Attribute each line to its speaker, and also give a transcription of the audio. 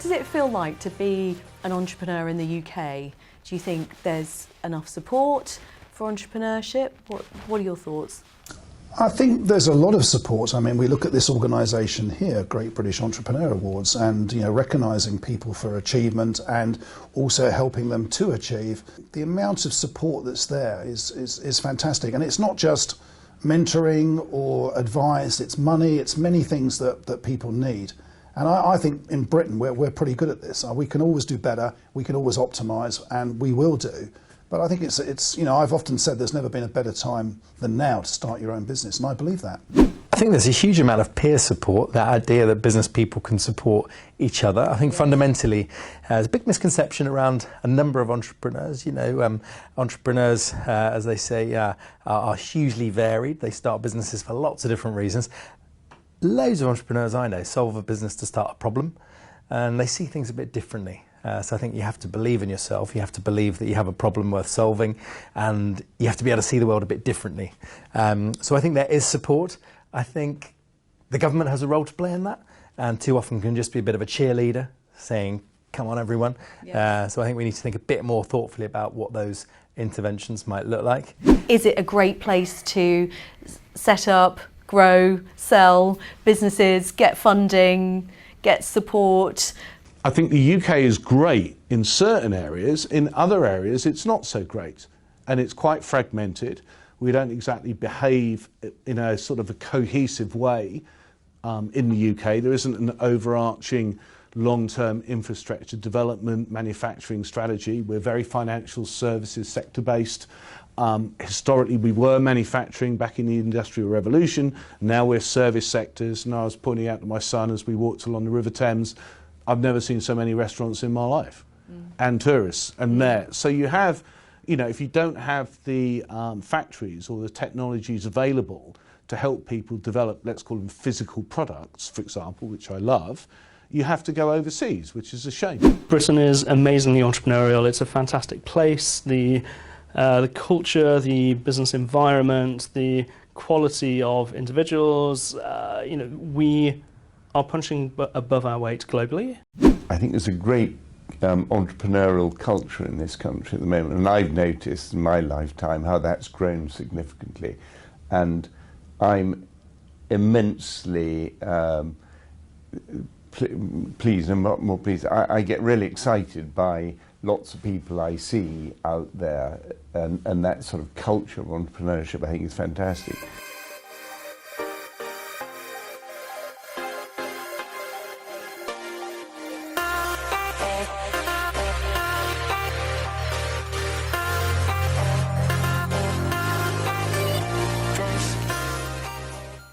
Speaker 1: does it feel like to be an entrepreneur in the UK? Do you think there's enough support for entrepreneurship? What are your thoughts?
Speaker 2: I think there's a lot of support. I mean, we look at this organisation here, Great British Entrepreneur Awards, and recognising people for achievement and also helping them to achieve. The amount of support that's there is fantastic, and it's not just mentoring or advice, it's money, it's many things that people need. And I think in Britain we're pretty good at this. We can always do better, we can always optimise, and we will do. But I think it's I've often said there's never been a better time than now to start your own business, and I believe that.
Speaker 3: I think there's a huge amount of peer support, that idea that business people can support each other. I think fundamentally there's a big misconception around a number of entrepreneurs. Entrepreneurs, as they say, are hugely varied. They start businesses for lots of different reasons. Loads of entrepreneurs I know solve a business to start a problem, and they see things a bit differently. So I think you have to believe in yourself, you have to believe that you have a problem worth solving, and you have to be able to see the world a bit differently. So I think there is support. I think the government has a role to play in that, and too often can just be a bit of a cheerleader saying, come on everyone. Yeah. So I think we need to think a bit more thoughtfully about what those interventions might look like.
Speaker 1: Is it a great place to set up, grow, sell businesses, get funding, get support?
Speaker 4: I think the UK is great in certain areas. In other areas, it's not so great, and it's quite fragmented. We don't exactly behave in a sort of a cohesive way in the UK. There isn't an overarching long-term infrastructure development, manufacturing strategy. We're very financial services sector-based. Historically, we were manufacturing back in the Industrial Revolution. Now we're service sectors, and I was pointing out to my son as we walked along the River Thames, I've never seen so many restaurants in my life, and tourists, and there. So you have, if you don't have the factories or the technologies available to help people develop, let's call them physical products, for example, which I love, you have to go overseas, which is a shame.
Speaker 5: Britain is amazingly entrepreneurial. It's a fantastic place. The culture, the business environment, the quality of individuals, we are punching above our weight globally.
Speaker 6: I think there's a great entrepreneurial culture in this country at the moment, and I've noticed in my lifetime how that's grown significantly, and I'm immensely pleased and more pleased. I get really excited by lots of people I see out there, and that sort of culture of entrepreneurship I think is fantastic.